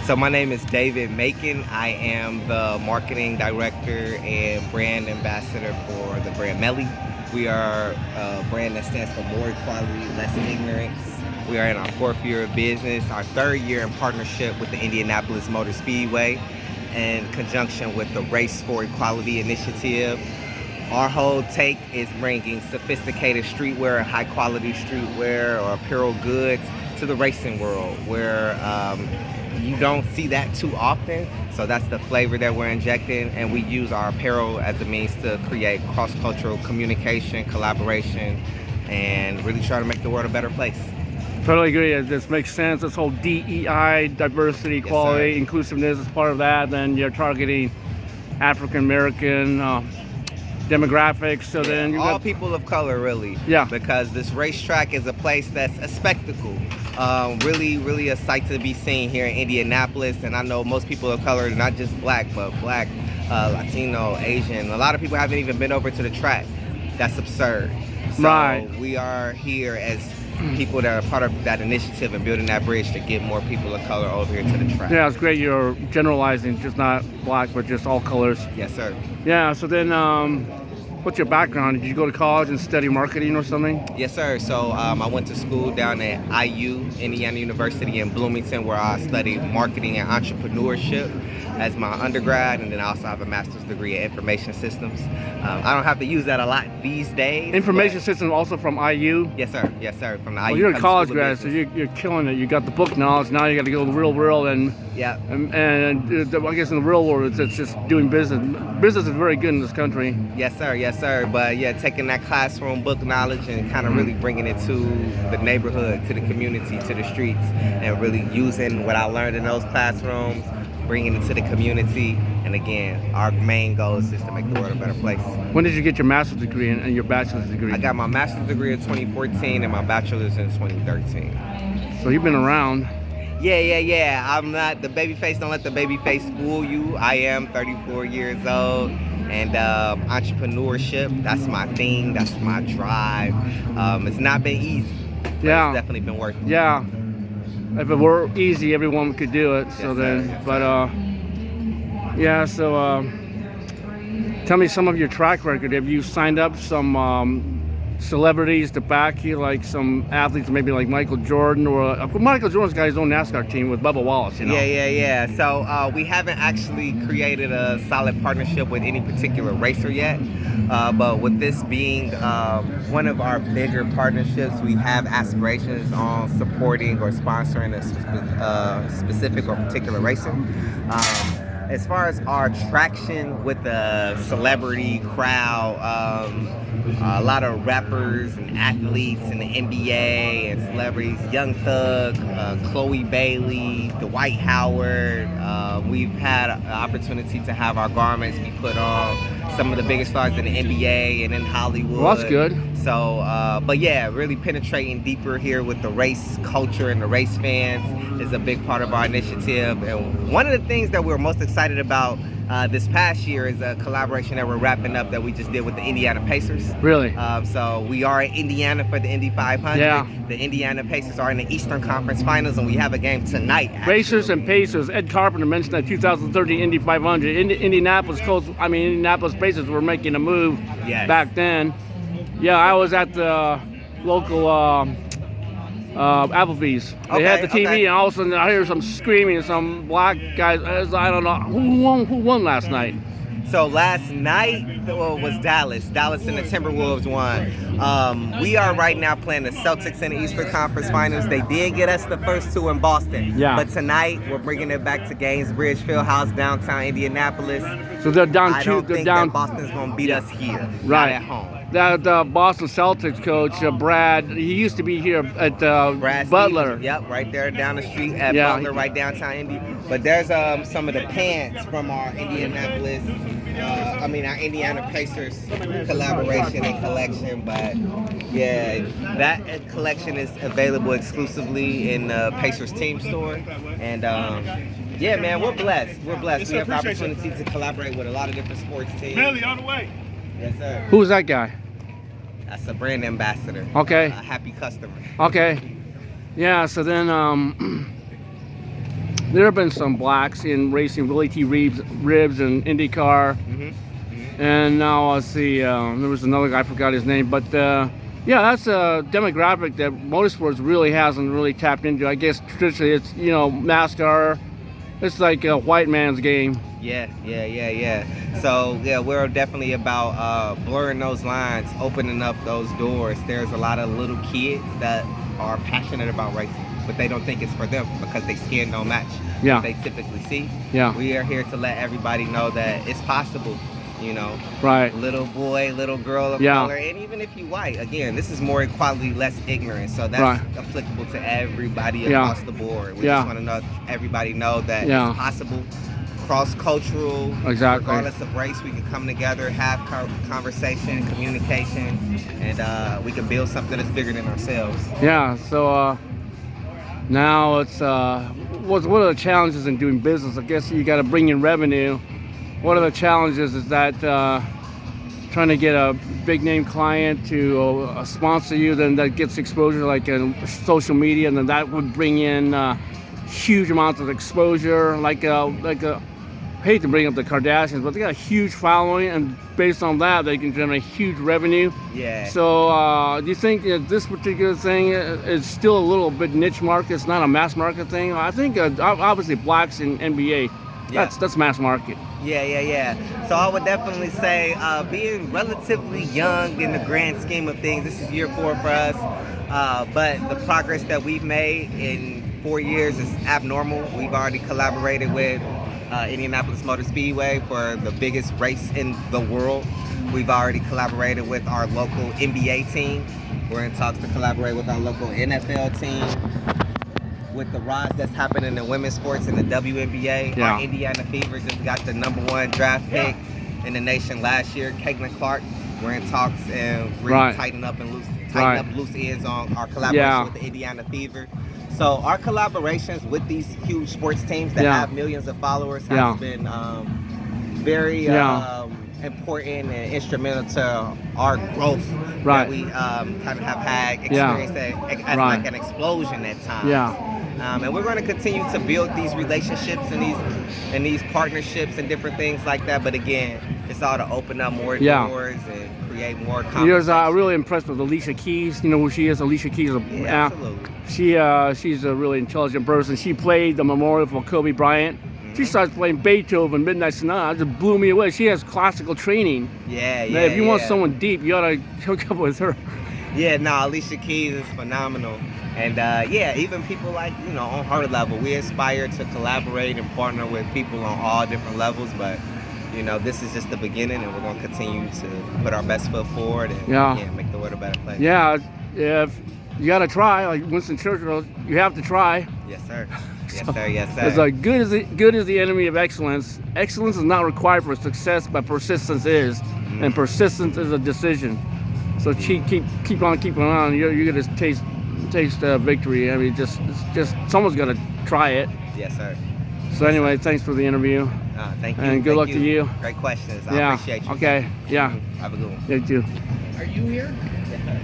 So my name is David Macon. I am the marketing director and brand ambassador for the brand MELI. We are a brand that stands for more equality, less ignorance. We are in our 4th year of business, our 3rd year in partnership with the Indianapolis Motor Speedway in conjunction with the Race for Equality initiative. Our whole take is bringing sophisticated streetwear, high quality streetwear or apparel goods to the racing world where you don't see that too often. So that's the flavor that we're injecting, and we use our apparel as a means to create cross-cultural communication, collaboration, and really try to make the world a better place. Totally agree. This makes sense. This whole DEI, diversity, equality, inclusiveness is part of that. Then you're targeting African American demographics. So then you all people of color, really. Yeah. Because this racetrack is a place that's a spectacle. Really a sight to be seen here in Indianapolis. And I know most people of color, not just black, but black, Latino, Asian. A lot of people haven't even been over to the track. That's absurd. So right. We are here as people that are part of that initiative and building that bridge to get more people of color over here to the track. Yeah, it's great you're generalizing, just not black, but just all colors. Yes, sir. Yeah, so then what's your background? Did you go to college and study marketing or something? Yes, sir. So I went to school down at IU, Indiana University in Bloomington, where I studied marketing and entrepreneurship as my undergrad, and then I also have a master's degree in information systems. I don't have to use that a lot these days. Information systems also from IU? Yes, sir. Yes, sir. From the IU. Well, you're a college grad, so you're killing it. You got the book knowledge. Now you got to go to the real world, and yeah. And I guess in the real world, it's just doing business. Business is very good in this country. Yes, sir. Yes, sir. But yeah, taking that classroom book knowledge and kind of really bringing it to the neighborhood, to the community, to the streets, and really using what I learned in those classrooms, bringing it to the community. And again, our main goal is just to make the world a better place. When did you get your master's degree and your bachelor's degree? I got my master's degree in 2014 and my bachelor's in 2013. So you've been around. Yeah. I'm not the baby face. Don't let the baby face fool you. I am 34 years old. And entrepreneurship, that's my thing. That's my drive. It's not been easy. But yeah. It's definitely been worth it. Yeah. If it were easy, everyone could do it. So yes, then, yes, but yeah. So tell me some of your track record. Have you signed up some celebrities to back you, like some athletes, maybe like Michael Jordan, or Michael Jordan's got his own NASCAR team with Bubba Wallace, you know? Yeah. So we haven't actually created a solid partnership with any particular racer yet, but with this being one of our bigger partnerships, we have aspirations on supporting or sponsoring a specific or particular racer. As far as our traction with the celebrity crowd, a lot of rappers and athletes in the NBA and celebrities, Young Thug, Chloe Bailey, Dwight Howard. We've had an opportunity to have our garments be put on some of the biggest stars in the NBA and in Hollywood. Well, that's good. So, but yeah, really penetrating deeper here with the race culture and the race fans is a big part of our initiative. And one of the things that we're most excited about this past year is a collaboration that we're wrapping up that we just did with the Indiana Pacers. Really? So we are in Indiana for the Indy 500. Yeah. The Indiana Pacers are in the Eastern Conference Finals, and we have a game tonight. Racers and Pacers. Ed Carpenter mentioned that 2013 Indy 500. Indianapolis Pacers were making a move back then. Yeah, I was at the local Applebee's. They had the TV, and all of a sudden I hear some screaming, some black guys. I don't know who won last night. So last night was Dallas. Dallas and the Timberwolves won. We are right now playing the Celtics in the Eastern Conference Finals. They did get us the first two in Boston. Yeah. But tonight we're bringing it back to Gainesbridge Fieldhouse, downtown Indianapolis. So they're down I two. don't They're think down. that Boston's gonna beat us here. Right. Not at home. That Boston Celtics coach, Brad, he used to be here at Brad Butler. Stevens, yep, right there down the street at Yeah. Butler, right downtown Indy. But there's some of the pants from our Indianapolis, our Indiana Pacers collaboration and collection. But yeah, that collection is available exclusively in the Pacers team store. And yeah, man, we're blessed. We're blessed. We have the opportunity to collaborate with a lot of different sports teams. MELI on the way. Yes, sir. Who's that guy? That's a brand ambassador. Okay. A happy customer. Okay. Yeah, so then there have been some blacks in racing, Willie T. Ribs and IndyCar. And now let's see, there was another guy, I forgot his name, but yeah, that's a demographic that motorsports really hasn't really tapped into. I guess traditionally it's, you know, NASCAR, it's like a white man's game. Yeah. So yeah, we're definitely about blurring those lines, opening up those doors. There's a lot of little kids that are passionate about racing, but they don't think it's for them because they skin don't match what they typically see. We are here to let everybody know that it's possible, you know. Little boy, little girl of color, and even if you white, again, this is more equality, less ignorance. So that's applicable to everybody across the board. We just want to know everybody know that it's possible. Cross-cultural, regardless of race, we can come together, have conversation, communication, and we can build something that's bigger than ourselves. So now it's what are the challenges in doing business? I guess you got to bring in revenue. What are the challenges? Is that trying to get a big name client to sponsor you, then that gets exposure like in social media, and then that would bring in huge amounts of exposure, like a I hate to bring up the Kardashians, but they got a huge following, and based on that, they can generate huge revenue. So, do you think that this particular thing is still a little bit niche market? It's not a mass market thing. I think obviously blacks in NBA, that's mass market. So I would definitely say being relatively young in the grand scheme of things, this is year 4 for us. But the progress that we've made in 4 years is abnormal. We've already collaborated with Indianapolis Motor Speedway for the biggest race in the world. We've already collaborated with our local NBA team. We're in talks to collaborate with our local NFL team. With the rise that's happening in women's sports in the WNBA, our Indiana Fever just got the #1 draft pick in the nation last year, Caitlin Clark. We're in talks and really tighten up loose ends on our collaboration with the Indiana Fever. So our collaborations with these huge sports teams that have millions of followers has been very important and instrumental to our growth that we kind of have had experienced as like an explosion at times. And we're going to continue to build these relationships and these partnerships and different things like that. But again, it's all to open up more doors and create more conversations. I'm really impressed with Alicia Keys. You know who she is? Alicia Keys. Absolutely. She's a really intelligent person. She played the memorial for Kobe Bryant. She starts playing Beethoven, Midnight Sonata. It just blew me away. She has classical training. If you want someone deep, you ought to hook up with her. Alicia Keys is phenomenal. And even people like, you know, on her level, we aspire to collaborate and partner with people on all different levels. But, you know, this is just the beginning, and we're going to continue to put our best foot forward and make the world a better place. If you got to try, like Winston Churchill, you have to try. Yes, sir. Yes, sir. It's like good is the enemy of excellence. Excellence is not required for success, but persistence is, and persistence is a decision. So keep on keeping on. You're gonna taste victory. I mean, just someone's gonna try it. Yes, sir. So anyway, thanks for the interview. Thank you. And good luck to you. Great questions. I appreciate you. Okay. Yeah. Have a good one. You too. Are you here? Yes, sir.